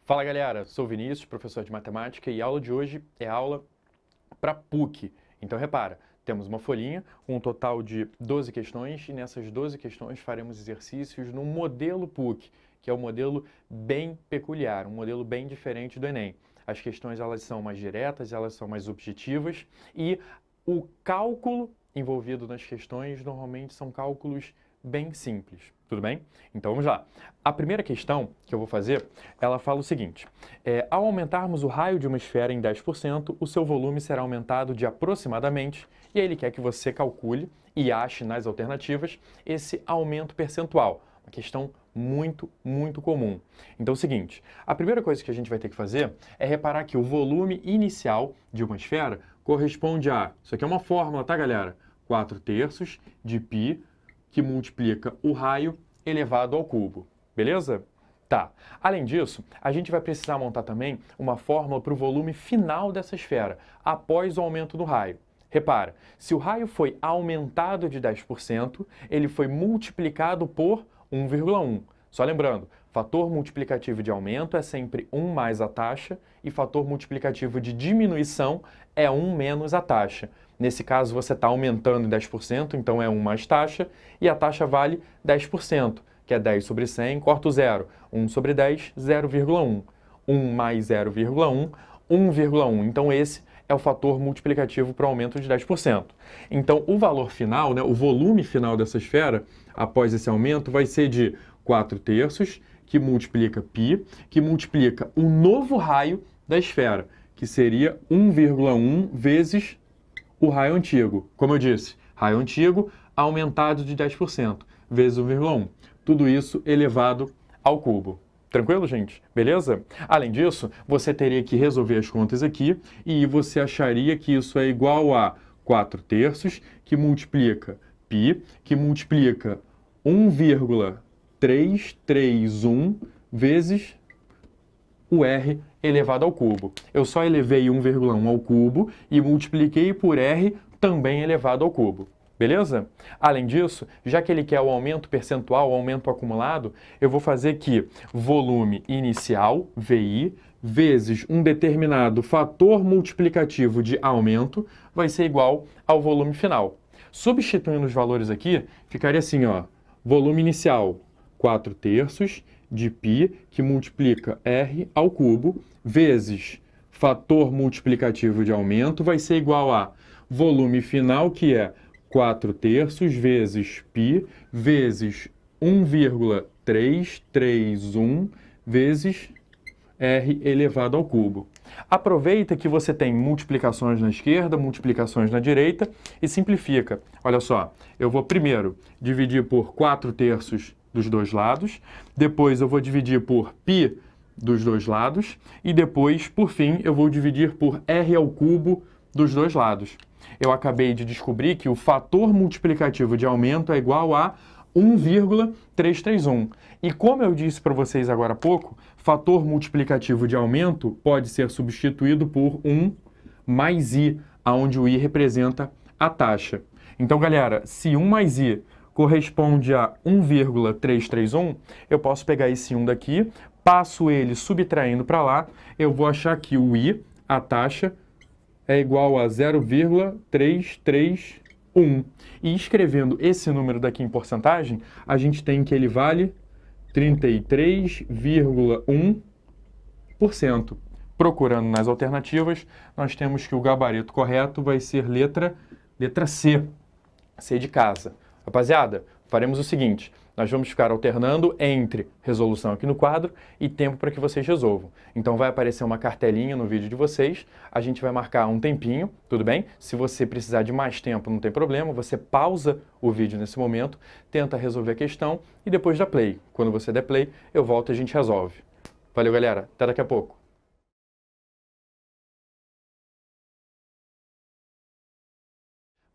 Fala galera, sou o Vinícius, professor de matemática e a aula de hoje é aula para PUC. Então repara, temos uma folhinha com um total de 12 questões e nessas 12 questões faremos exercícios no modelo PUC, que é um modelo bem peculiar, um modelo bem diferente do Enem. As questões elas são mais diretas, elas são mais objetivas e o cálculo envolvido nas questões normalmente são cálculos bem simples, tudo bem? Então vamos lá. A primeira questão que eu vou fazer, ela fala o seguinte: ao aumentarmos o raio de uma esfera em 10%, o seu volume será aumentado de aproximadamente, e aí ele quer que você calcule e ache nas alternativas esse aumento percentual. Uma questão muito comum. Então é o seguinte, a primeira coisa que a gente vai ter que fazer é reparar que o volume inicial de uma esfera corresponde a, isso aqui é uma fórmula, tá galera? 4/3 de π, que multiplica o raio elevado ao cubo, beleza? Tá. Além disso, a gente vai precisar montar também uma fórmula para o volume final dessa esfera, após o aumento do raio. Repara, se o raio foi aumentado de 10%, ele foi multiplicado por 1,1. Só lembrando, fator multiplicativo de aumento é sempre 1 mais a taxa e fator multiplicativo de diminuição é 1 menos a taxa. Nesse caso, você está aumentando em 10%, então é 1 mais taxa, e a taxa vale 10%, que é 10 sobre 100, corta o zero. 1 sobre 10, 0,1. 1 mais 0,1, 1,1. Então esse é o fator multiplicativo para o aumento de 10%. Então o valor final, o volume final dessa esfera, após esse aumento, vai ser de 4/3, que multiplica π, que multiplica o novo raio da esfera, que seria 1,1 vezes o raio antigo. Como eu disse, raio antigo aumentado de 10%, vezes 1,1. Tudo isso elevado ao cubo. Tranquilo, gente? Beleza? Além disso, você teria que resolver as contas aqui e você acharia que isso é igual a 4/3, que multiplica π, que multiplica 1,331 vezes o r elevado ao cubo. Eu só elevei 1,1 ao cubo e multipliquei por r também elevado ao cubo. Beleza? Além disso, já que ele quer o aumento percentual, o aumento acumulado, eu vou fazer que volume inicial, VI, vezes um determinado fator multiplicativo de aumento vai ser igual ao volume final. Substituindo os valores aqui, ficaria assim, ó, volume inicial, 4/3 de π, que multiplica r ao cubo, vezes fator multiplicativo de aumento, vai ser igual a volume final, que é 4/3 vezes π, vezes 1,331 vezes r elevado ao cubo. Aproveita que você tem multiplicações na esquerda, multiplicações na direita e simplifica. Olha só, eu vou primeiro dividir por 4/3 dos dois lados, depois eu vou dividir por π dos dois lados e depois, por fim, eu vou dividir por r ao cubo dos dois lados. Eu acabei de descobrir que o fator multiplicativo de aumento é igual a 1,331. E como eu disse para vocês agora há pouco, fator multiplicativo de aumento pode ser substituído por 1 mais i, onde o i representa a taxa. Então, galera, se 1 mais i corresponde a 1,331, eu posso pegar esse 1 daqui, passo ele subtraindo para lá, eu vou achar que o i, a taxa, é igual a 0,331. E escrevendo esse número daqui em porcentagem, a gente tem que ele vale 33,1%. Procurando nas alternativas, nós temos que o gabarito correto vai ser letra C, C de casa. Rapaziada, faremos o seguinte, nós vamos ficar alternando entre resolução aqui no quadro e tempo para que vocês resolvam. Então vai aparecer uma cartelinha no vídeo de vocês, a gente vai marcar um tempinho, tudo bem? Se você precisar de mais tempo, não tem problema, você pausa o vídeo nesse momento, tenta resolver a questão e depois dá play. Quando você der play, eu volto e a gente resolve. Valeu, galera. Até daqui a pouco.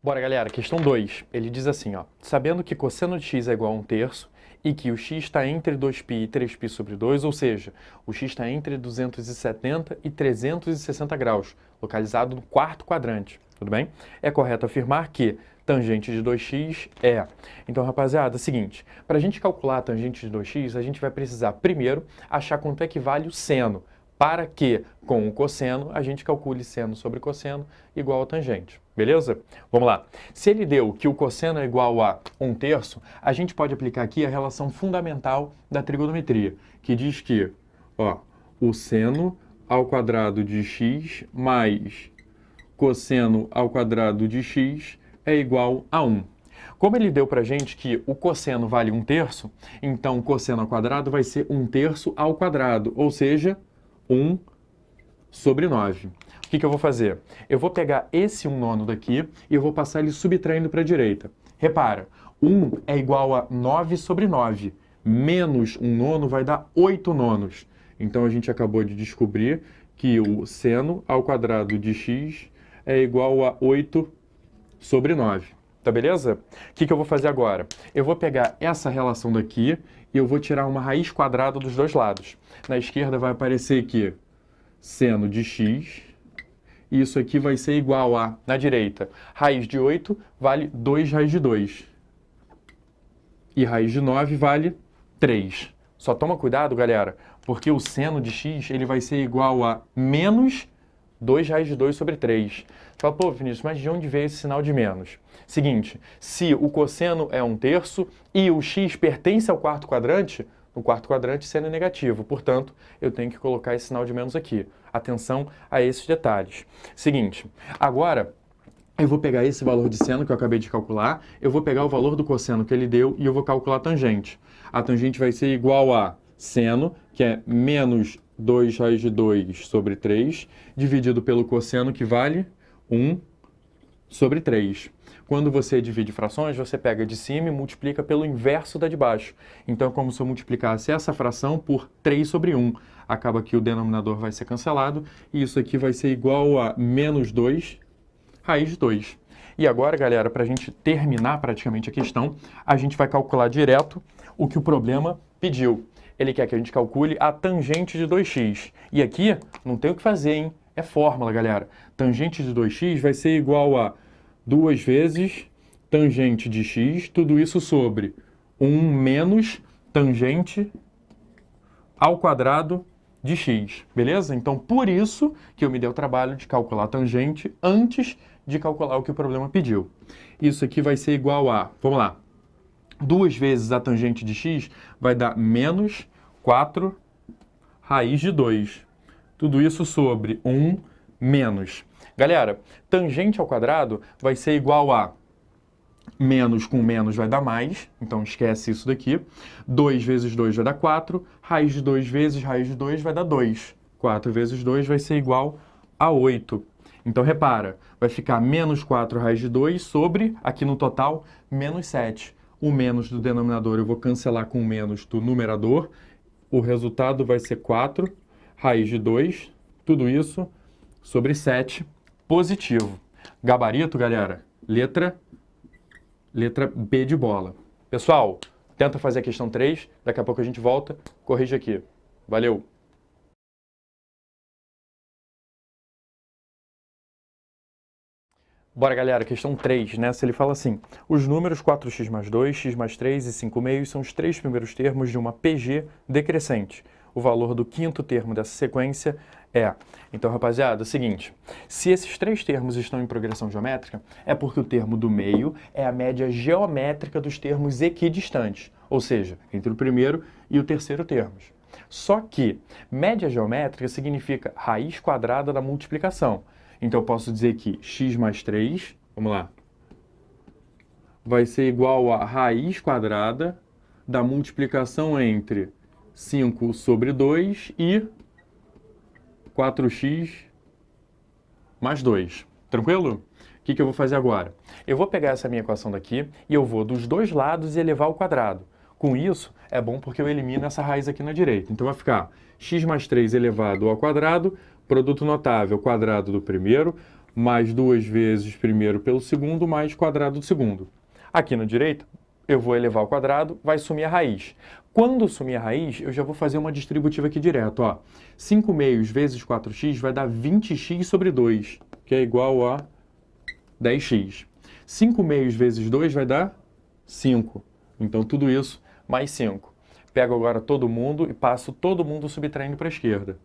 Bora, galera, questão 2. Ele diz assim, ó, sabendo que cosseno de x é igual a 1/3 e que o x está entre 2π e 3π sobre 2, ou seja, o x está entre 270 e 360 graus, localizado no quarto quadrante, tudo bem? É correto afirmar que tangente de 2x é... Então, rapaziada, é o seguinte, para a gente calcular a tangente de 2x, a gente vai precisar, primeiro, achar quanto é que vale o seno, para que, com o cosseno, a gente calcule seno sobre cosseno igual a tangente, beleza? Vamos lá. Se ele deu que o cosseno é igual a 1/3, a gente pode aplicar aqui a relação fundamental da trigonometria, que diz que, ó, o seno ao quadrado de x mais cosseno ao quadrado de x é igual a 1. Como ele deu para a gente que o cosseno vale 1/3, então o cosseno ao quadrado vai ser 1/3 ao quadrado, ou seja, 1 sobre 9. O que eu vou fazer? Eu vou pegar esse 1/9 daqui e eu vou passar ele subtraindo para a direita. Repara, 1 é igual a 9 sobre 9, menos 1/9 vai dar 8/9. Então a gente acabou de descobrir que o seno ao quadrado de x é igual a 8 sobre 9. Tá beleza? O que eu vou fazer agora? Eu vou pegar essa relação daqui e eu vou tirar uma raiz quadrada dos dois lados. Na esquerda vai aparecer aqui seno de x, e isso aqui vai ser igual a, na direita, raiz de 8 vale 2 raiz de 2. E raiz de 9 vale 3. Só toma cuidado, galera, porque o seno de x ele vai ser igual a menos 2 raiz de 2 sobre 3. Você fala, pô, Vinícius, mas de onde veio esse sinal de menos? Seguinte, se o cosseno é 1/3 e o x pertence ao quarto quadrante, no quarto quadrante seno é negativo, portanto, eu tenho que colocar esse sinal de menos aqui. Atenção a esses detalhes. Seguinte, agora eu vou pegar esse valor de seno que eu acabei de calcular, eu vou pegar o valor do cosseno que ele deu e eu vou calcular a tangente. A tangente vai ser igual a seno, que é menos 2 raiz de 2 sobre 3, dividido pelo cosseno, que vale 1 sobre 3. Quando você divide frações, você pega de cima e multiplica pelo inverso da de baixo. Então, é como se eu multiplicasse essa fração por 3 sobre 1. Acaba que o denominador vai ser cancelado, e isso aqui vai ser igual a menos 2 raiz de 2. E agora, galera, para a gente terminar praticamente a questão, a gente vai calcular direto o que o problema pediu. Ele quer que a gente calcule a tangente de 2x. E aqui, não tem o que fazer, hein? É fórmula, galera. Tangente de 2x vai ser igual a 2 vezes tangente de x, tudo isso sobre 1 menos tangente ao quadrado de x, beleza? Então, por isso que eu me dei o trabalho de calcular a tangente antes de calcular o que o problema pediu. Isso aqui vai ser igual a, vamos lá, 2 vezes a tangente de x vai dar menos 4 raiz de 2. Tudo isso sobre 1 menos. Galera, tangente ao quadrado vai ser igual a menos com menos vai dar mais, então esquece isso daqui. 2 vezes 2 vai dar 4, raiz de 2 vezes raiz de 2 vai dar 2. 4 vezes 2 vai ser igual a 8. Então, repara, vai ficar menos 4 raiz de 2 sobre, aqui no total, menos 7. O menos do denominador eu vou cancelar com o menos do numerador. O resultado vai ser 4 raiz de 2, tudo isso sobre 7, positivo. Gabarito, galera, letra B de bola. Pessoal, tenta fazer a questão 3, daqui a pouco a gente volta, corrige aqui. Valeu! Bora, galera, questão 3, nessa ele fala assim, os números 4x mais 2, x mais 3 e 5 meios são os 3 primeiros termos de uma PG decrescente. O valor do quinto termo dessa sequência é... Então, rapaziada, é o seguinte, se esses 3 termos estão em progressão geométrica, é porque o termo do meio é a média geométrica dos termos equidistantes, ou seja, entre o primeiro e o terceiro termos. Só que média geométrica significa raiz quadrada da multiplicação. Então, eu posso dizer que x mais 3, vamos lá, vai ser igual a raiz quadrada da multiplicação entre 5 sobre 2 e 4x mais 2. Tranquilo? O que eu vou fazer agora? Eu vou pegar essa minha equação daqui e eu vou dos dois lados elevar ao quadrado. Com isso, é bom porque eu elimino essa raiz aqui na direita. Então, vai ficar x mais 3 elevado ao quadrado, produto notável, quadrado do primeiro, mais 2 vezes primeiro pelo segundo, mais quadrado do segundo. Aqui na direita, eu vou elevar ao quadrado, vai sumir a raiz. Quando sumir a raiz, eu já vou fazer uma distributiva aqui direto, ó. 5 meios vezes 4x vai dar 20x sobre 2, que é igual a 10x. 5 meios vezes 2 vai dar 5. Então, tudo isso mais 5. Pego agora todo mundo e passo todo mundo subtraindo para a esquerda.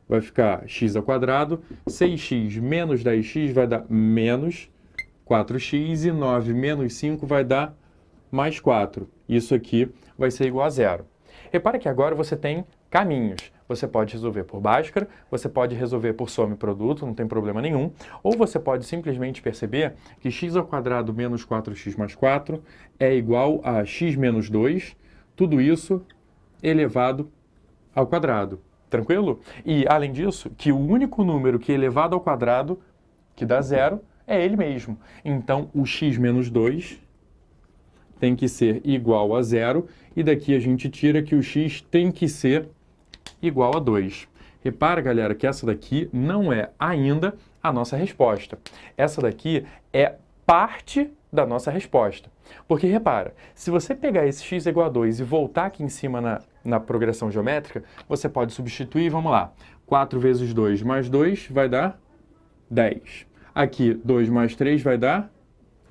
Vai ficar x ao quadrado, 6x menos 10x vai dar menos 4x e 9 menos 5 vai dar mais 4. Isso aqui vai ser igual a zero. Repara que agora você tem caminhos. Você pode resolver por Bhaskara, você pode resolver por soma e produto, não tem problema nenhum. Ou você pode simplesmente perceber que x ao quadrado menos 4x mais 4 é igual a x menos 2, tudo isso elevado ao quadrado. Tranquilo? E, além disso, que o único número que é elevado ao quadrado, que dá zero, é ele mesmo. Então, o x menos 2 tem que ser igual a zero, e daqui a gente tira que o x tem que ser igual a 2. Repara, galera, que essa daqui não é ainda a nossa resposta. Essa daqui é parte da nossa resposta. Porque, repara, se você pegar esse x igual a 2 e voltar aqui em cima na progressão geométrica, você pode substituir, vamos lá, 4 vezes 2 mais 2 vai dar 10. Aqui, 2 mais 3 vai dar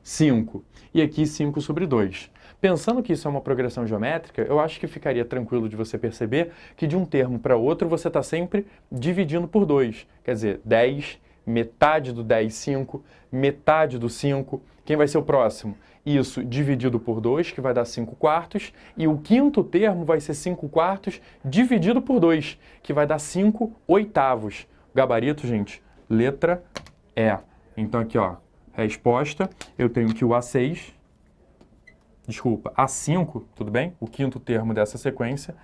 5. E aqui, 5 sobre 2. Pensando que isso é uma progressão geométrica, eu acho que ficaria tranquilo de você perceber que de um termo para outro você está sempre dividindo por 2. Quer dizer, 10, metade do 10, 5, metade do 5. Quem vai ser o próximo? Isso dividido por 2, que vai dar 5 quartos. E o quinto termo vai ser 5 quartos dividido por 2, que vai dar 5 oitavos. Gabarito, gente, letra E. Então aqui, ó, resposta, eu tenho que o A6... Desculpa, A5, tudo bem? O quinto termo dessa sequência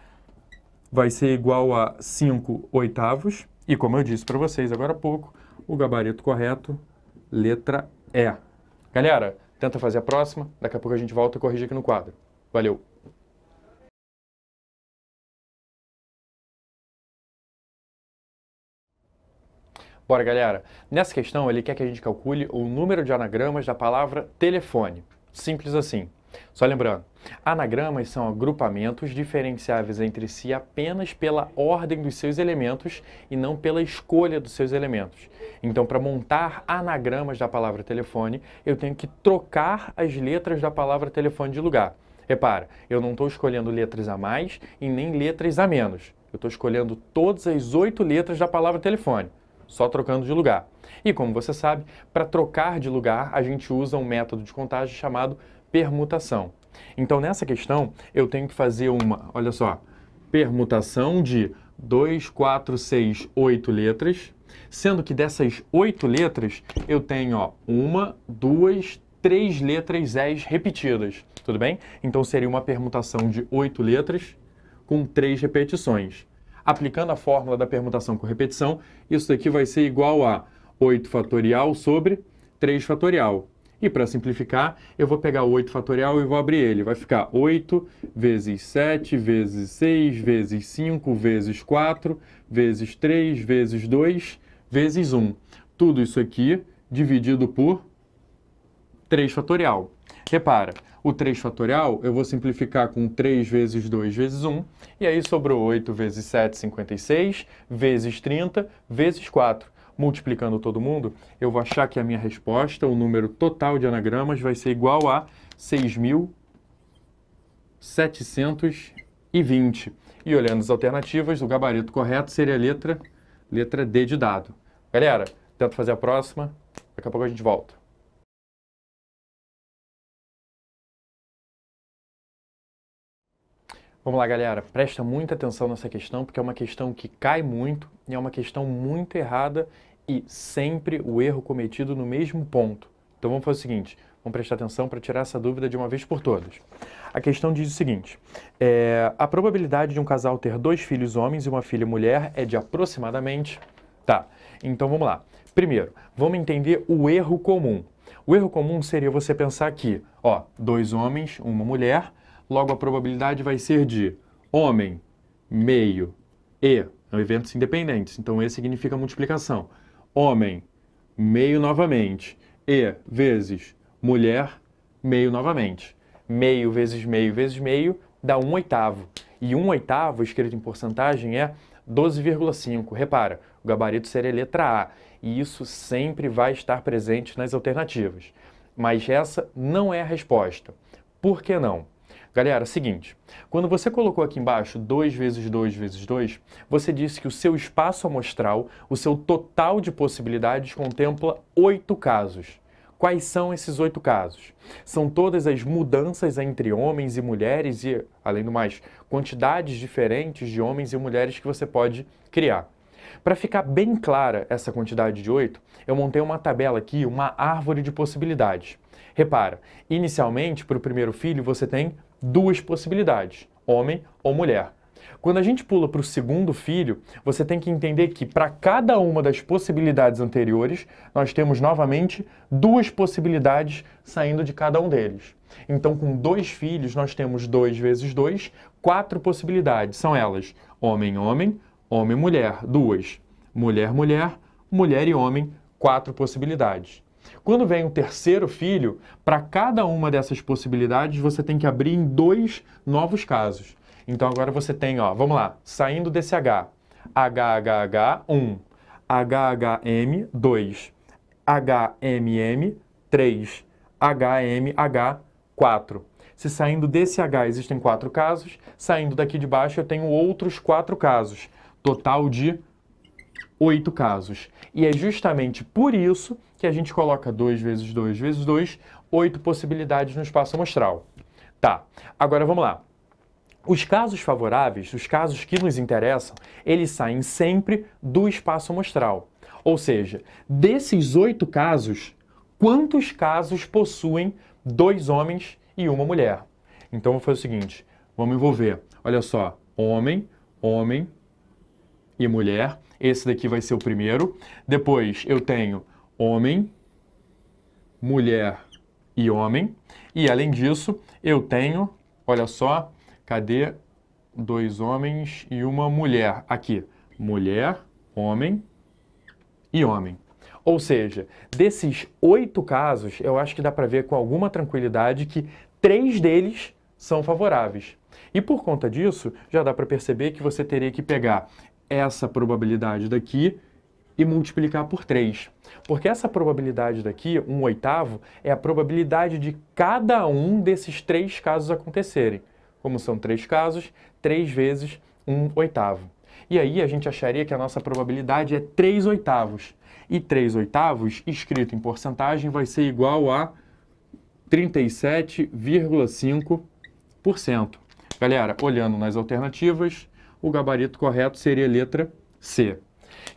vai ser igual a 5 oitavos. E como eu disse para vocês agora há pouco, o gabarito correto, letra E. Galera, tenta fazer a próxima. Daqui a pouco a gente volta e corrige aqui no quadro. Valeu! Bora, galera. Nessa questão, ele quer que a gente calcule o número de anagramas da palavra telefone. Simples assim. Só lembrando, anagramas são agrupamentos diferenciáveis entre si apenas pela ordem dos seus elementos e não pela escolha dos seus elementos. Então, para montar anagramas da palavra telefone, eu tenho que trocar as letras da palavra telefone de lugar. Repara, eu não estou escolhendo letras a mais e nem letras a menos. Eu estou escolhendo todas as 8 letras da palavra telefone, só trocando de lugar. E como você sabe, para trocar de lugar, a gente usa um método de contagem chamado permutação. Então, nessa questão, eu tenho que fazer uma, olha só, permutação de 2, 4, 6, 8 letras, sendo que dessas 8 letras, eu tenho, ó, 1, 2, 3 letras S repetidas, tudo bem? Então, seria uma permutação de 8 letras com 3 repetições. Aplicando a fórmula da permutação com repetição, isso daqui vai ser igual a 8 fatorial sobre 3 fatorial. E para simplificar, eu vou pegar o 8 fatorial e vou abrir ele. Vai ficar 8 vezes 7 vezes 6 vezes 5 vezes 4 vezes 3 vezes 2 vezes 1. Tudo isso aqui dividido por 3 fatorial. Repara, o 3 fatorial eu vou simplificar com 3 vezes 2 vezes 1. E aí sobrou 8 vezes 7, 56, vezes 30, vezes 4. Multiplicando todo mundo, eu vou achar que a minha resposta, o número total de anagramas, vai ser igual a 6.720. E olhando as alternativas, o gabarito correto seria a letra D de dado. Galera, tento fazer a próxima, daqui a pouco a gente volta. Vamos lá, galera, presta muita atenção nessa questão, porque é uma questão que cai muito e é uma questão muito errada e sempre o erro cometido no mesmo ponto. Então vamos fazer o seguinte, vamos prestar atenção para tirar essa dúvida de uma vez por todas. A questão diz o seguinte, a probabilidade de um casal ter 2 filhos homens e uma filha mulher é de aproximadamente... Tá, então vamos lá. Primeiro, vamos entender o erro comum. O erro comum seria você pensar aqui, ó, 2 homens, uma mulher... Logo, a probabilidade vai ser de homem, meio, e, são eventos independentes, então E significa multiplicação. Homem, meio novamente, e vezes mulher, meio novamente. Meio vezes meio dá 1 oitavo. E 1 oitavo, escrito em porcentagem, é 12,5. Repara, o gabarito seria a letra A, e isso sempre vai estar presente nas alternativas. mas essa não é a resposta. Por que não? Galera, seguinte, quando você colocou aqui embaixo 2 vezes 2 vezes 2, você disse que o seu espaço amostral, o seu total de possibilidades contempla 8 casos. Quais são esses 8 casos? São todas as mudanças entre homens e mulheres e, além do mais, quantidades diferentes de homens e mulheres que você pode criar. Para ficar bem clara essa quantidade de 8, eu montei uma tabela aqui, uma árvore de possibilidades. Repara, inicialmente, para o primeiro filho, você tem 2 possibilidades, homem ou mulher. Quando a gente pula para o segundo filho, você tem que entender que para cada uma das possibilidades anteriores, nós temos novamente 2 possibilidades saindo de cada um deles. Então, com 2 filhos, nós temos 2 vezes 2, 4 possibilidades. São elas homem, homem, homem, mulher, 2. Mulher, mulher, mulher e homem, 4 possibilidades. Quando vem o terceiro filho, para cada uma dessas possibilidades, você tem que abrir em 2 novos casos. Então agora você tem, ó, vamos lá, saindo desse H, HHH 1, HHM 2, HMM 3, HMH 4. Se saindo desse H existem 4 casos, saindo daqui de baixo eu tenho outros 4 casos, total de 8 casos. E é justamente por isso que a gente coloca 2 vezes 2 vezes 2, 8 possibilidades no espaço amostral. Tá, agora vamos lá. Os casos favoráveis, os casos que nos interessam, eles saem sempre do espaço amostral. Ou seja, desses 8 casos, quantos casos possuem 2 homens e uma mulher? Então, vou fazer o seguinte, vamos envolver, olha só, homem, homem e mulher. Esse daqui vai ser o primeiro. Depois eu tenho homem, mulher e homem. E além disso, eu tenho, olha só, cadê 2 homens e uma mulher? Aqui, mulher, homem e homem. Ou seja, desses 8 casos, eu acho que dá para ver com alguma tranquilidade que 3 deles são favoráveis. E por conta disso, já dá para perceber que você teria que pegar essa probabilidade daqui e multiplicar por 3. Porque essa probabilidade daqui, 1/8, é a probabilidade de cada um desses 3 casos acontecerem. Como são 3 casos, 3 vezes 1/8. E aí a gente acharia que a nossa probabilidade é 3/8. E 3/8, escrito em porcentagem, vai ser igual a 37,5%. Galera, olhando nas alternativas, o gabarito correto seria a letra C.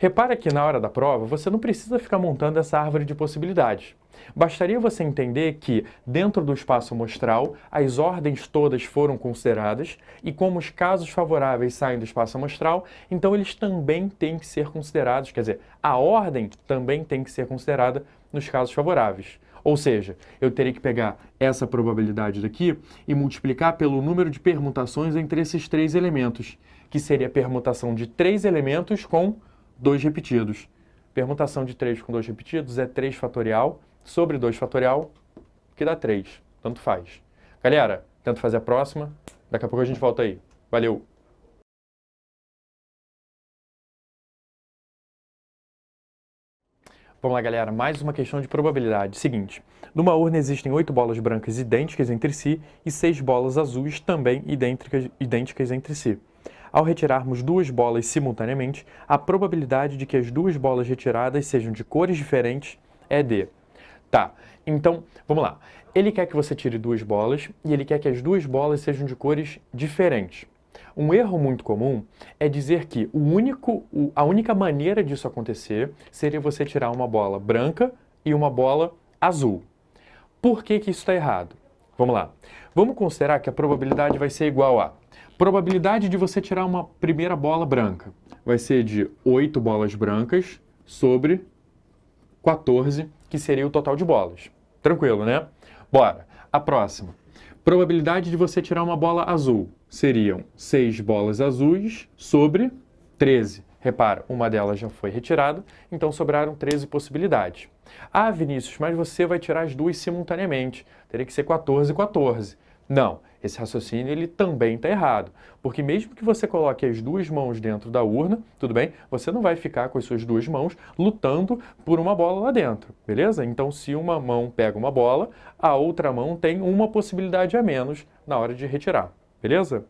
Repara que na hora da prova, você não precisa ficar montando essa árvore de possibilidades. Bastaria você entender que, dentro do espaço amostral, as ordens todas foram consideradas e como os casos favoráveis saem do espaço amostral, então eles também têm que ser considerados, quer dizer, a ordem também tem que ser considerada nos casos favoráveis. Ou seja, eu teria que pegar essa probabilidade daqui e multiplicar pelo número de permutações entre esses 3 elementos, que seria a permutação de 3 elementos com 2 repetidos. Permutação de 3 com 2 repetidos é 3 fatorial sobre 2 fatorial, que dá 3. Tanto faz. Galera, tento fazer a próxima. Daqui a pouco a gente volta aí. Valeu! Vamos lá, galera. Mais uma questão de probabilidade. Seguinte, numa urna existem 8 bolas brancas idênticas entre si e 6 bolas azuis também idênticas entre si. Ao retirarmos 2 bolas simultaneamente, a probabilidade de que as 2 bolas retiradas sejam de cores diferentes é de... Tá, então, vamos lá. Ele quer que você tire 2 bolas e ele quer que as 2 bolas sejam de cores diferentes. Um erro muito comum é dizer que a única maneira disso acontecer seria você tirar uma bola branca e uma bola azul. Por que que isso está errado? Vamos lá. Vamos considerar que a probabilidade vai ser igual a... Probabilidade de você tirar uma primeira bola branca vai ser de 8 bolas brancas sobre 14, que seria o total de bolas. Tranquilo, né? Bora. A próxima. Probabilidade de você tirar uma bola azul seriam 6 bolas azuis sobre 13. Repara, uma delas já foi retirada, então sobraram 13 possibilidades. Ah, Vinícius, mas você vai tirar as 2 simultaneamente. Teria que ser 14 e 14. Não. esse raciocínio ele também está errado, porque mesmo que você coloque as duas mãos dentro da urna, tudo bem? Você não vai ficar com as suas duas mãos lutando por uma bola lá dentro, beleza? Então, se uma mão pega uma bola, a outra mão tem uma possibilidade a menos na hora de retirar, beleza?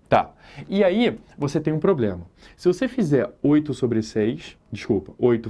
Tá, e aí você tem um problema. Se você fizer 8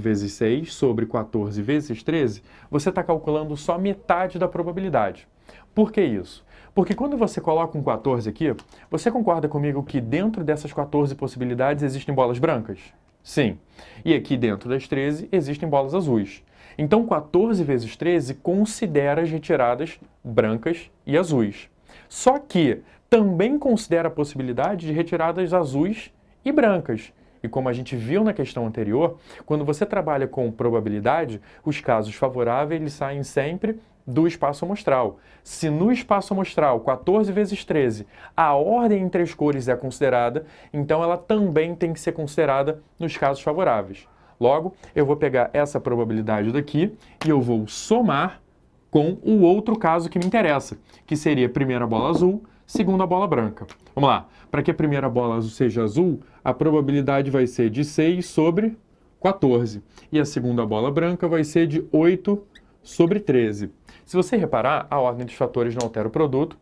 vezes 6 sobre 14 vezes 13, você está calculando só metade da probabilidade. Por que isso? Porque quando você coloca um 14 aqui, você concorda comigo que dentro dessas 14 possibilidades existem bolas brancas? Sim. E aqui dentro das 13 existem bolas azuis. Então 14 vezes 13 considera as retiradas brancas e azuis. Só que também considera a possibilidade de retiradas azuis e brancas. E como a gente viu na questão anterior, quando você trabalha com probabilidade, os casos favoráveis eles saem sempre do espaço amostral. Se no espaço amostral 14 vezes 13 a ordem entre as cores é considerada, então ela também tem que ser considerada nos casos favoráveis. Logo, eu vou pegar essa probabilidade daqui e eu vou somar com o outro caso que me interessa, que seria a primeira bola azul, segunda bola branca. Vamos lá. Para que a primeira bola seja azul, a probabilidade vai ser de 6 sobre 14. E a segunda bola branca vai ser de 8 sobre 13. Se você reparar, a ordem dos fatores não altera o produto.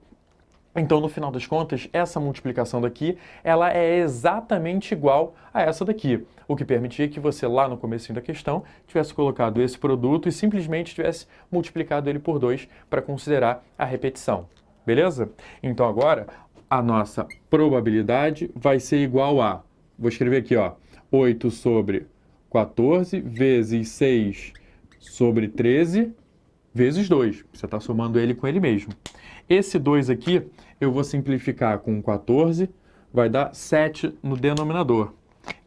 Então, no final das contas, essa multiplicação daqui, ela é exatamente igual a essa daqui. O que permitia que você, lá no comecinho da questão, tivesse colocado esse produto e simplesmente tivesse multiplicado ele por 2 para considerar a repetição. Beleza? Então agora a nossa probabilidade vai ser igual a, vou escrever aqui, ó, 8 sobre 14 vezes 6 sobre 13 vezes 2. Você está somando ele com ele mesmo. Esse 2 aqui eu vou simplificar com 14, vai dar 7 no denominador.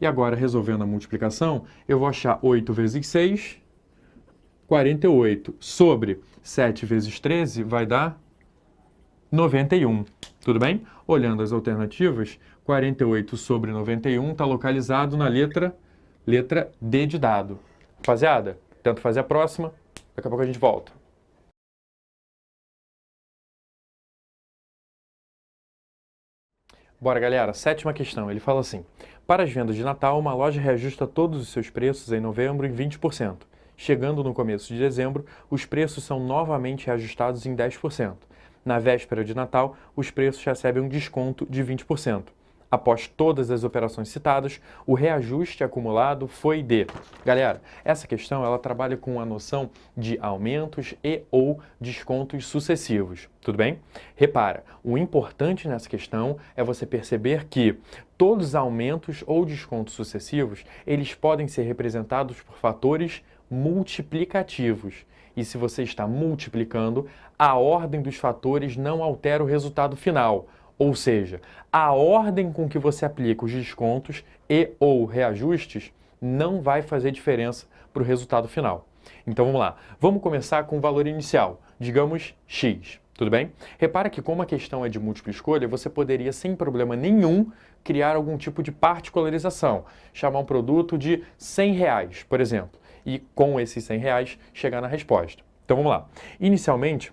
E agora, resolvendo a multiplicação, eu vou achar 8 vezes 6, 48, sobre 7 vezes 13 vai dar 91, tudo bem? Olhando as alternativas, 48 sobre 91 está localizado na letra D de dado. Rapaziada, tento fazer a próxima, daqui a pouco a gente volta. Bora, galera, sétima questão, ele fala assim: para as vendas de Natal, uma loja reajusta todos os seus preços em novembro em 20%. Chegando no começo de dezembro, os preços são novamente reajustados em 10%. Na véspera de Natal, os preços recebem um desconto de 20%. Após todas as operações citadas, o reajuste acumulado foi de... Galera, essa questão ela trabalha com a noção de aumentos e ou descontos sucessivos, tudo bem? Repara, o importante nessa questão é você perceber que todos os aumentos ou descontos sucessivos, eles podem ser representados por fatores multiplicativos. E se você está multiplicando, a ordem dos fatores não altera o resultado final. Ou seja, a ordem com que você aplica os descontos e ou reajustes não vai fazer diferença para o resultado final. Então vamos lá. Vamos começar com o valor inicial, digamos x. Tudo bem? Repara que como a questão é de múltipla escolha, você poderia sem problema nenhum criar algum tipo de particularização. Chamar um produto de R$100, por exemplo. E com esses R$100 chegar na resposta. Então vamos lá. Inicialmente,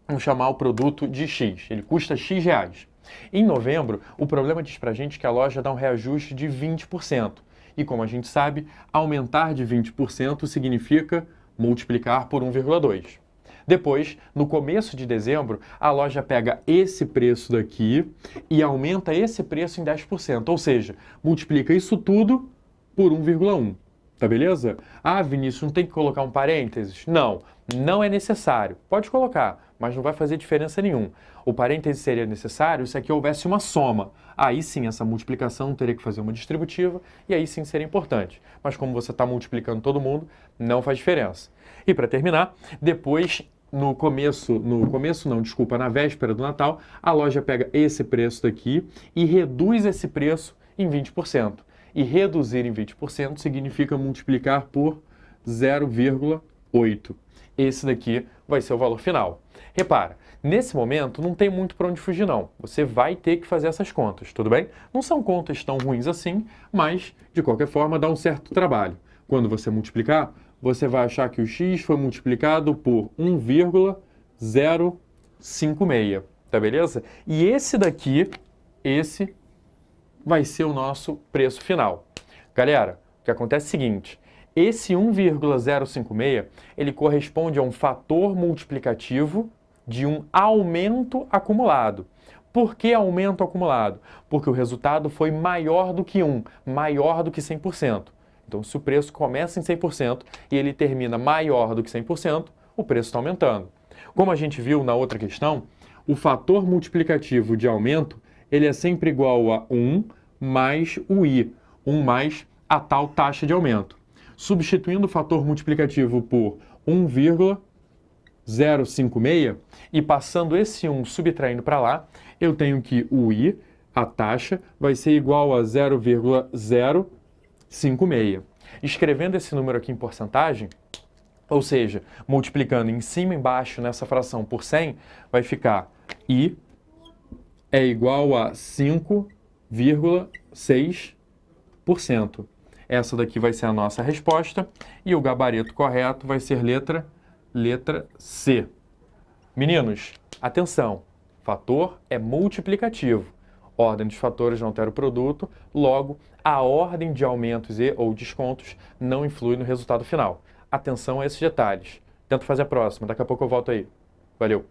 vamos chamar o produto de X. Ele custa X reais. Em novembro, o problema diz pra gente que a loja dá um reajuste de 20%. E como a gente sabe, aumentar de 20% significa multiplicar por 1,2. Depois, no começo de dezembro, a loja pega esse preço daqui e aumenta esse preço em 10%. Ou seja, multiplica isso tudo por 1,1. Tá beleza? Ah, Vinícius, não tem que colocar um parênteses? Não, não é necessário. Pode colocar, mas não vai fazer diferença nenhuma. O parêntese seria necessário se aqui houvesse uma soma. Aí sim, essa multiplicação teria que fazer uma distributiva e aí sim seria importante. Mas como você está multiplicando todo mundo, não faz diferença. E para terminar, depois, na véspera do Natal, a loja pega esse preço daqui e reduz esse preço em 20%. E reduzir em 20% significa multiplicar por 0,8. Esse daqui vai ser o valor final. Repara, nesse momento não tem muito para onde fugir não. Você vai ter que fazer essas contas, tudo bem? Não são contas tão ruins assim, mas de qualquer forma dá um certo trabalho. Quando você multiplicar, você vai achar que o x foi multiplicado por 1,056. tá beleza? E esse daqui, esse vai ser o nosso preço final. Galera, o que acontece é o seguinte, esse 1,056, ele corresponde a um fator multiplicativo de um aumento acumulado. Por que aumento acumulado? Porque o resultado foi maior do que 1, maior do que 100%. Então, se o preço começa em 100% e ele termina maior do que 100%, o preço está aumentando. Como a gente viu na outra questão, o fator multiplicativo de aumento, ele é sempre igual a 1 mais o i, 1 mais a tal taxa de aumento. Substituindo o fator multiplicativo por 1,056 e passando esse 1 subtraindo para lá, eu tenho que o i, a taxa, vai ser igual a 0,056. Escrevendo esse número aqui em porcentagem, ou seja, multiplicando em cima e embaixo nessa fração por 100, vai ficar i é igual a 5,6%. Essa daqui vai ser a nossa resposta e o gabarito correto vai ser letra C. Meninos, atenção, fator é multiplicativo. Ordem dos fatores não altera o produto, logo, a ordem de aumentos e ou descontos não influi no resultado final. Atenção a esses detalhes. Tento fazer a próxima, daqui a pouco eu volto aí. Valeu!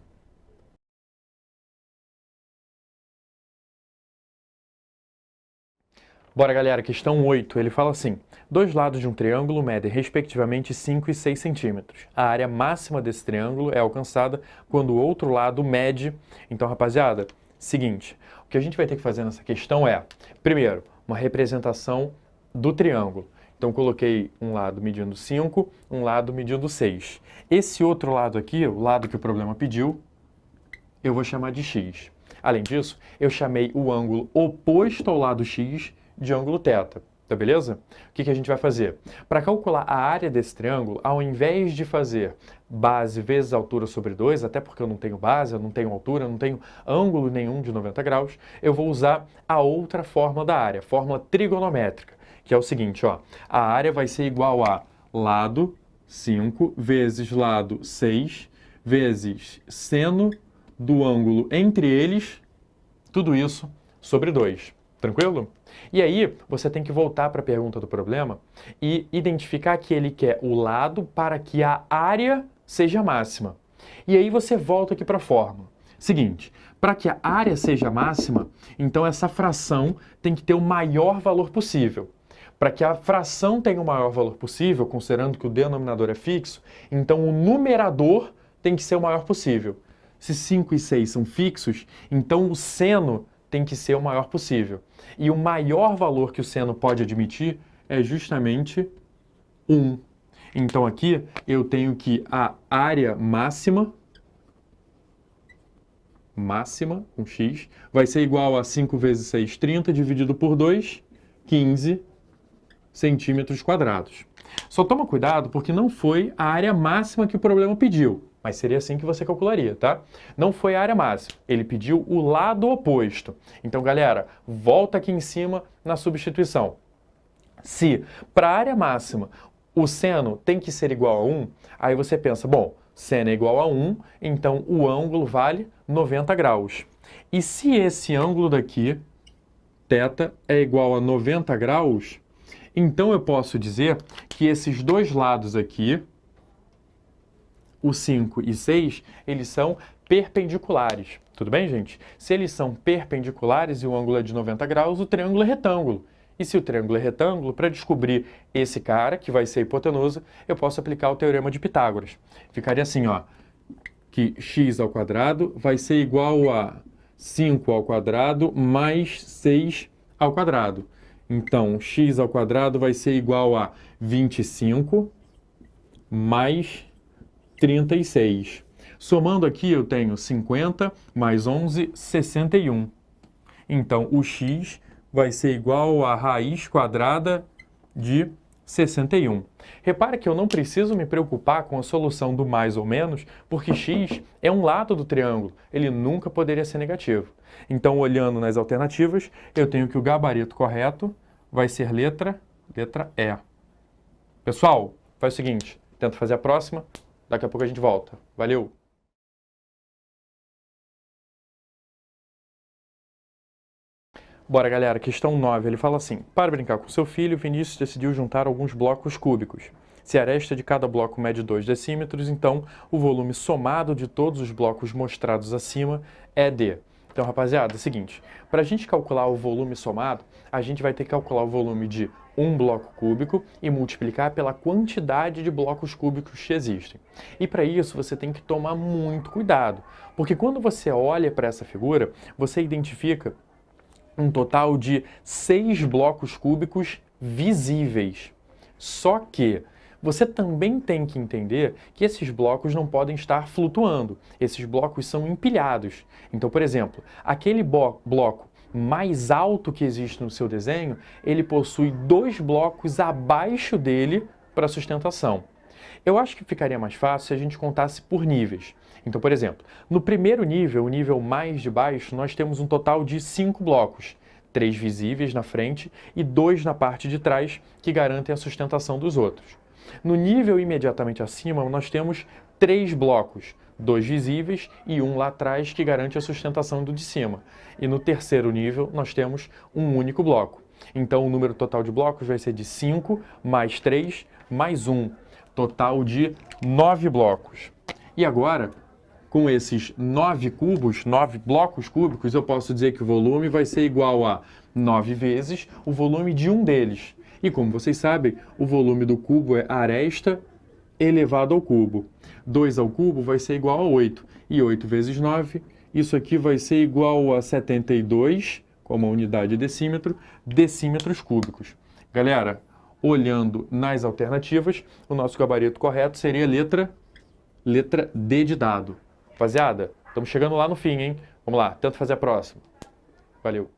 Bora, galera, questão 8, ele fala assim, dois lados de um triângulo medem respectivamente 5 e 6 centímetros. A área máxima desse triângulo é alcançada quando o outro lado mede. Então, rapaziada, seguinte, o que a gente vai ter que fazer nessa questão é, primeiro, uma representação do triângulo. Então, coloquei um lado medindo 5, um lado medindo 6. Esse outro lado aqui, o lado que o problema pediu, eu vou chamar de x. Além disso, eu chamei o ângulo oposto ao lado x de ângulo θ, tá beleza? O que a gente vai fazer? Para calcular a área desse triângulo, ao invés de fazer base vezes altura sobre 2, até porque eu não tenho base, eu não tenho altura, eu não tenho ângulo nenhum de 90 graus, eu vou usar a outra fórmula da área, fórmula trigonométrica, que é o seguinte, ó, a área vai ser igual a lado 5 vezes lado 6 vezes seno do ângulo entre eles, tudo isso sobre 2. Tranquilo? E aí, você tem que voltar para a pergunta do problema e identificar que ele quer o lado para que a área seja máxima. E aí você volta aqui para a fórmula. Seguinte, para que a área seja máxima, então essa fração tem que ter o maior valor possível. Para que a fração tenha o maior valor possível, considerando que o denominador é fixo, então o numerador tem que ser o maior possível. Se 5 e 6 são fixos, então o seno tem que ser o maior possível. E o maior valor que o seno pode admitir é justamente 1. Então aqui eu tenho que a área máxima, com x, vai ser igual a 5 vezes 6, 30, dividido por 2, 15 centímetros quadrados. Só toma cuidado porque não foi a área máxima que o problema pediu. Mas seria assim que você calcularia, tá? Não foi a área máxima, ele pediu o lado oposto. Então, galera, volta aqui em cima na substituição. Se para a área máxima o seno tem que ser igual a 1, aí você pensa, bom, seno é igual a 1, então o ângulo vale 90 graus. E se esse ângulo daqui, θ, é igual a 90 graus, então eu posso dizer que esses dois lados aqui, o 5 e 6, eles são perpendiculares. Tudo bem, gente? Se eles são perpendiculares e o ângulo é de 90 graus, o triângulo é retângulo. E se o triângulo é retângulo, para descobrir esse cara, que vai ser a hipotenusa, eu posso aplicar o teorema de Pitágoras. Ficaria assim, ó, que x ao quadrado vai ser igual a 5 ao quadrado mais 6 ao quadrado. Então, x ao quadrado vai ser igual a 25 mais 36. Somando aqui, eu tenho 50 mais 11, 61. Então, o x vai ser igual a raiz quadrada de 61. Repara que eu não preciso me preocupar com a solução do mais ou menos, porque x é um lado do triângulo, ele nunca poderia ser negativo. Então, olhando nas alternativas, eu tenho que o gabarito correto vai ser letra E. Pessoal, faz o seguinte, tento fazer a próxima. Daqui a pouco a gente volta. Valeu! Bora, galera. Questão 9. Ele fala assim: para brincar com seu filho, Vinícius decidiu juntar alguns blocos cúbicos. Se a aresta de cada bloco mede 2 decímetros, então o volume somado de todos os blocos mostrados acima é D. Então, rapaziada, é o seguinte, para a gente calcular o volume somado, a gente vai ter que calcular o volume de um bloco cúbico e multiplicar pela quantidade de blocos cúbicos que existem. E para isso você tem que tomar muito cuidado, porque quando você olha para essa figura, você identifica um total de 6 blocos cúbicos visíveis. Só que você também tem que entender que esses blocos não podem estar flutuando. Esses blocos são empilhados. Então, por exemplo, aquele bloco mais alto que existe no seu desenho, ele possui 2 blocos abaixo dele para sustentação. Eu acho que ficaria mais fácil se a gente contasse por níveis. Então, por exemplo, no primeiro nível, o nível mais de baixo, nós temos um total de 5 blocos. 3 visíveis na frente e 2 na parte de trás, que garantem a sustentação dos outros. No nível imediatamente acima, nós temos 3 blocos, 2 visíveis e 1 lá atrás, que garante a sustentação do de cima. E no terceiro nível, nós temos um único bloco. Então, o número total de blocos vai ser de 5 mais 3 mais 1, total de 9 blocos. E agora, com esses 9 cubos, 9 blocos cúbicos, eu posso dizer que o volume vai ser igual a 9 vezes o volume de um deles. E como vocês sabem, o volume do cubo é aresta elevado ao cubo. 2 ao cubo vai ser igual a 8. E 8 vezes 9, isso aqui vai ser igual a 72, como a unidade de decímetro, decímetros cúbicos. Galera, olhando nas alternativas, o nosso gabarito correto seria a letra D de dado. Rapaziada, estamos chegando lá no fim, hein? Vamos lá, tenta fazer a próxima. Valeu!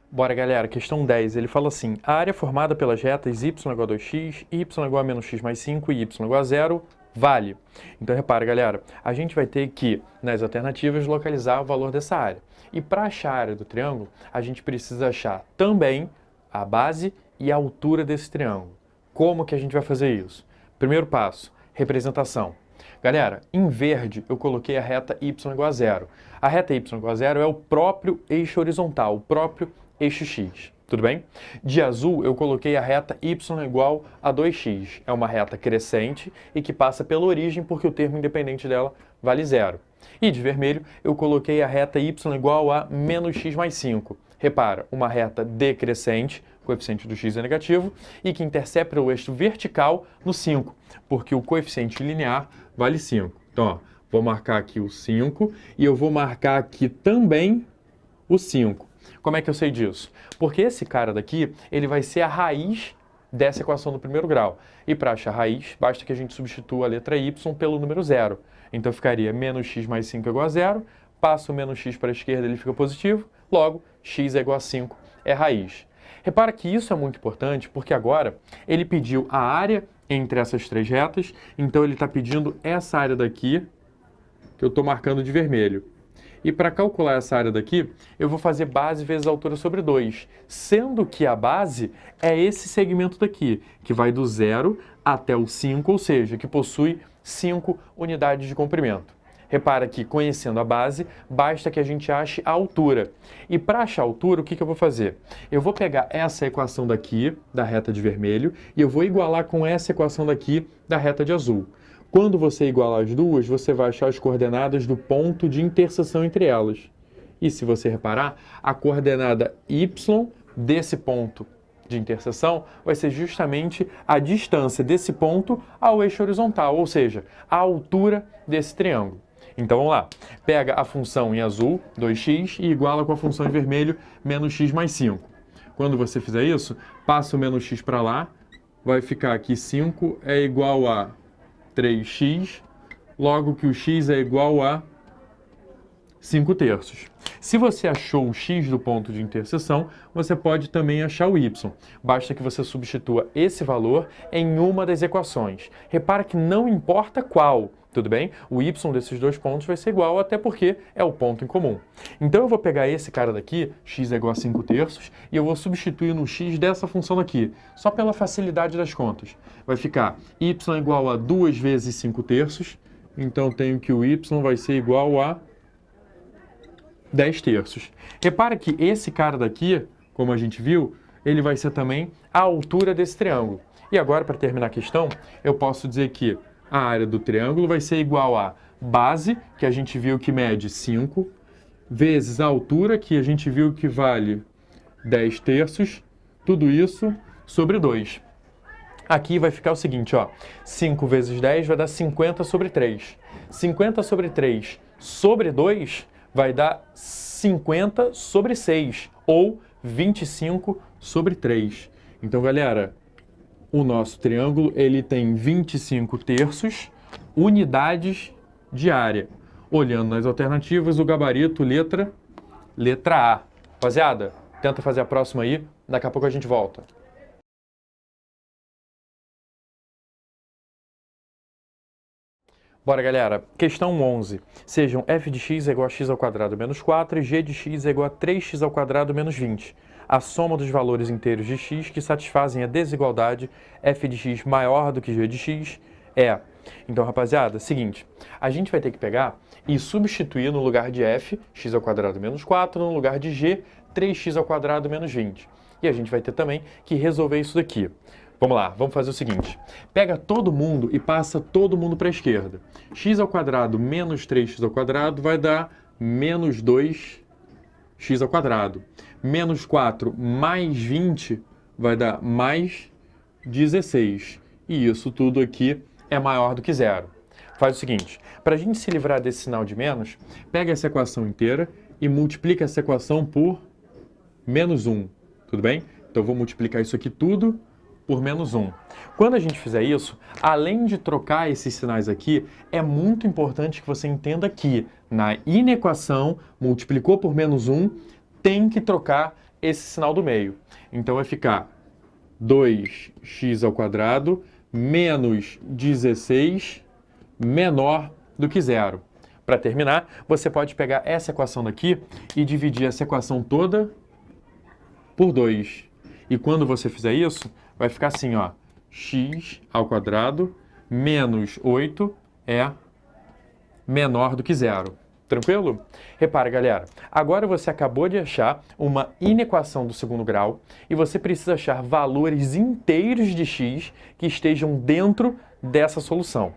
Bora, galera, questão 10, ele fala assim: a área formada pelas retas y igual a 2x, y igual a menos x mais 5 e y igual a 0 vale. Então, repara, galera, a gente vai ter que, nas alternativas, localizar o valor dessa área. E para achar a área do triângulo, a gente precisa achar também a base e a altura desse triângulo. Como que a gente vai fazer isso? Primeiro passo, representação. Galera, em verde eu coloquei a reta y igual a 0. A reta y igual a 0 é o próprio eixo horizontal, o próprio eixo x, tudo bem? De azul eu coloquei a reta y igual a 2x. É uma reta crescente e que passa pela origem porque o termo independente dela vale 0. E de vermelho eu coloquei a reta y igual a menos x mais 5. Repara, uma reta decrescente, o coeficiente do x é negativo, e que intercepta o eixo vertical no 5, porque o coeficiente linear vale 5. Então, ó, vou marcar aqui o 5 e eu vou marcar aqui também o 5. Como é que eu sei disso? Porque esse cara daqui, ele vai ser a raiz dessa equação do primeiro grau. E para achar a raiz, basta que a gente substitua a letra y pelo número 0. Então ficaria menos x mais 5 igual a 0, passa o menos x para a esquerda, ele fica positivo, logo x é igual a 5, é raiz. Repara que isso é muito importante, porque agora ele pediu a área entre essas 3 retas, então ele está pedindo essa área daqui, que eu estou marcando de vermelho. E para calcular essa área daqui, eu vou fazer base vezes altura sobre 2, sendo que a base é esse segmento daqui, que vai do 0 até o 5, ou seja, que possui 5 unidades de comprimento. Repara que, conhecendo a base, basta que a gente ache a altura. E para achar a altura, o que eu vou fazer? Eu vou pegar essa equação daqui, da reta de vermelho, e eu vou igualar com essa equação daqui, da reta de azul. Quando você igualar as duas, você vai achar as coordenadas do ponto de interseção entre elas. E se você reparar, a coordenada y desse ponto de interseção vai ser justamente a distância desse ponto ao eixo horizontal, ou seja, a altura desse triângulo. Então vamos lá, pega a função em azul, 2x, e iguala com a função em vermelho, menos x mais 5. Quando você fizer isso, passa o menos x para lá, vai ficar aqui 5 é igual a 3x, logo que o x é igual a 5/3. Se você achou o x do ponto de interseção, você pode também achar o y. Basta que você substitua esse valor em uma das equações. Repara que não importa qual, tudo bem? O y desses dois pontos vai ser igual, até porque é o ponto em comum. Então eu vou pegar esse cara daqui, x é igual a 5/3, e eu vou substituir no x dessa função daqui, só pela facilidade das contas. Vai ficar y igual a 2 vezes 5/3, Então, tenho que o y vai ser igual a 10 terços. Repara que esse cara daqui, como a gente viu, ele vai ser também a altura desse triângulo. E agora, para terminar a questão, eu posso dizer que a área do triângulo vai ser igual a base, que a gente viu que mede 5, vezes a altura, que a gente viu que vale 10 terços, tudo isso sobre 2. Aqui vai ficar o seguinte, ó, 5 vezes 10 vai dar 50 sobre 3. 50 sobre 3 sobre 2 vai dar 50 sobre 6, ou 25 sobre 3. Então, galera, o nosso triângulo ele tem 25 terços, unidades de área. Olhando nas alternativas, o gabarito, letra A. Rapaziada, tenta fazer a próxima aí, daqui a pouco a gente volta. Bora, galera. Questão 11. Sejam f de x é igual a x ao quadrado menos 4 e g de x é igual a 3x ao quadrado menos 20. A soma dos valores inteiros de x que satisfazem a desigualdade f de x maior do que g de x é... Então, rapaziada, seguinte, a gente vai ter que pegar e substituir no lugar de f, x ao quadrado menos 4, no lugar de g, 3x ao quadrado menos 20. E a gente vai ter também que resolver isso daqui. Vamos lá, vamos fazer o seguinte. Pega todo mundo e passa todo mundo para a esquerda. X ao quadrado menos 3x ao quadrado vai dar menos 2x ao quadrado. Menos 4 mais 20 vai dar mais 16. E isso tudo aqui é maior do que zero. Faz o seguinte, para a gente se livrar desse sinal de menos, pega essa equação inteira e multiplica essa equação por menos 1. Tudo bem? Então, eu vou multiplicar isso aqui tudo por menos 1. Quando a gente fizer isso, além de trocar esses sinais aqui, é muito importante que você entenda que na inequação, multiplicou por menos 1, tem que trocar esse sinal do meio. Então vai ficar 2x ao quadrado menos 16 menor do que zero. Para terminar, você pode pegar essa equação daqui e dividir essa equação toda por 2. E quando você fizer isso, vai ficar assim, ó, x ao quadrado menos 8 é menor do que zero. Tranquilo? Repara, galera, agora você acabou de achar uma inequação do segundo grau e você precisa achar valores inteiros de x que estejam dentro dessa solução.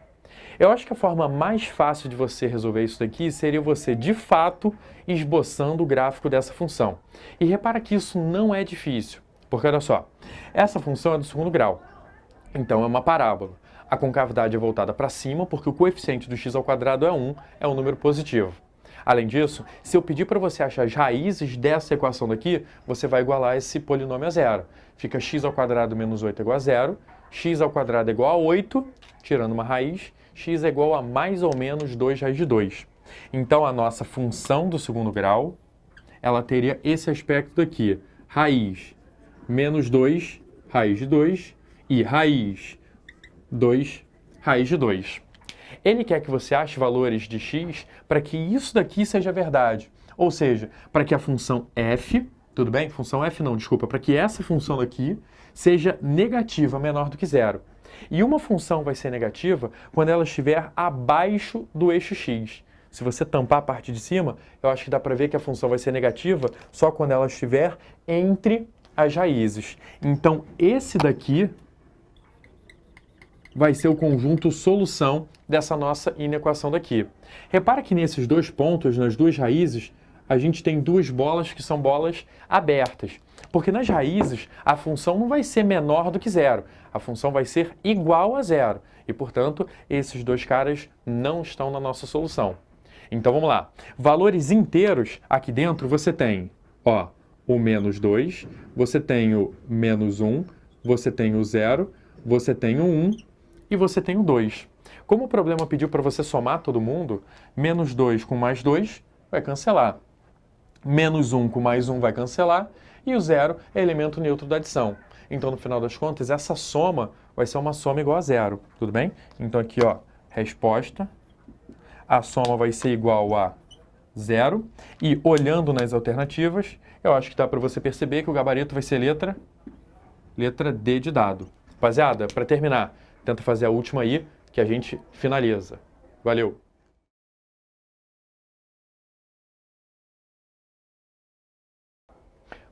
Eu acho que a forma mais fácil de você resolver isso daqui seria você, de fato, esboçando o gráfico dessa função. E repara que isso não é difícil. Porque, olha só, essa função é do segundo grau, então é uma parábola. A concavidade é voltada para cima porque o coeficiente do x ao quadrado é 1, é um número positivo. Além disso, se eu pedir para você achar as raízes dessa equação daqui, você vai igualar esse polinômio a zero. Fica x ao quadrado menos 8 é igual a zero, x ao quadrado é igual a 8, tirando uma raiz, x é igual a mais ou menos 2 raiz de 2. Então, a nossa função do segundo grau, ela teria esse aspecto daqui, raiz menos 2, raiz de 2, e raiz 2, raiz de 2. Ele quer que você ache valores de x para que isso daqui seja verdade. Ou seja, para que a função f, tudo bem? Função f não, desculpa, para que essa função daqui seja negativa, menor do que zero. E uma função vai ser negativa quando ela estiver abaixo do eixo x. Se você tampar a parte de cima, eu acho que dá para ver que a função vai ser negativa só quando ela estiver entre as raízes. Então, esse daqui vai ser o conjunto solução dessa nossa inequação daqui. Repara que nesses dois pontos, nas duas raízes, a gente tem duas bolas que são bolas abertas. Porque nas raízes, a função não vai ser menor do que zero. A função vai ser igual a zero. E, portanto, esses dois caras não estão na nossa solução. Então, vamos lá. Valores inteiros, aqui dentro você tem, ó, o menos 2, você tem o menos 1, você tem o 0, você tem o 1 e você tem o 2. Como o problema pediu para você somar todo mundo, menos 2 com mais 2 vai cancelar. Menos 1 com mais 1 vai cancelar e o 0 é elemento neutro da adição. Então, no final das contas, essa soma vai ser uma soma igual a zero, tudo bem? Então, aqui, ó, resposta, a soma vai ser igual a zero. E, olhando nas alternativas, eu acho que dá para você perceber que o gabarito vai ser letra D de dado. Rapaziada, para terminar, tenta fazer a última aí, que a gente finaliza. Valeu!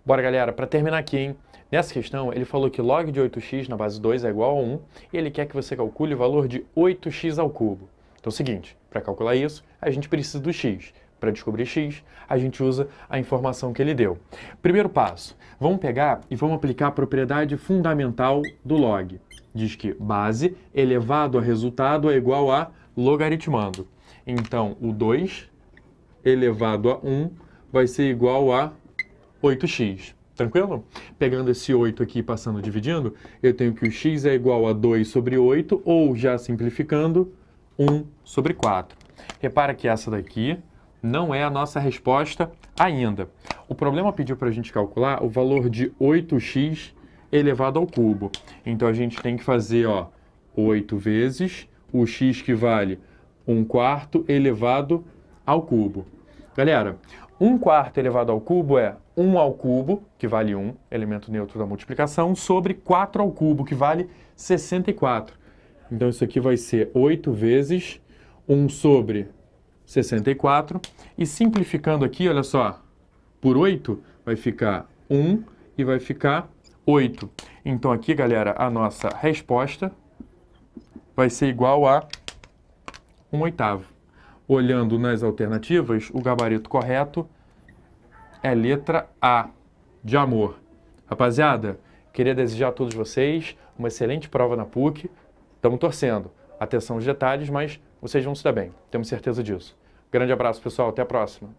Bora, galera, para terminar aqui, hein? Nessa questão, ele falou que log de 8x na base 2 é igual a 1 e ele quer que você calcule o valor de 8x ao cubo. Então é o seguinte, para calcular isso, a gente precisa do x. Para descobrir x, a gente usa a informação que ele deu. Primeiro passo, vamos pegar e vamos aplicar a propriedade fundamental do log. Diz que base elevado a resultado é igual a logaritmando. Então, o 2 elevado a 1 vai ser igual a 8x. Tranquilo? Pegando esse 8 aqui e passando dividindo, eu tenho que o x é igual a 2 sobre 8, ou, já simplificando, 1 sobre 4. Repara que essa daqui não é a nossa resposta ainda. O problema pediu para a gente calcular o valor de 8x elevado ao cubo. Então, a gente tem que fazer 8 vezes o x que vale 1/4 elevado ao cubo. Galera, 1/4 elevado ao cubo é 1 ao cubo, que vale 1, elemento neutro da multiplicação, sobre 4 ao cubo, que vale 64. Então, isso aqui vai ser 8 vezes 1 sobre 64. E simplificando aqui, olha só, por 8 vai ficar 1 e vai ficar 8. Então, aqui, galera, a nossa resposta vai ser igual a 1/8. Olhando nas alternativas, o gabarito correto é letra A, de amor. Rapaziada, queria desejar a todos vocês uma excelente prova na PUC. Estamos torcendo. Atenção aos detalhes, mas vocês vão se dar bem. Temos certeza disso. Grande abraço, pessoal. Até a próxima.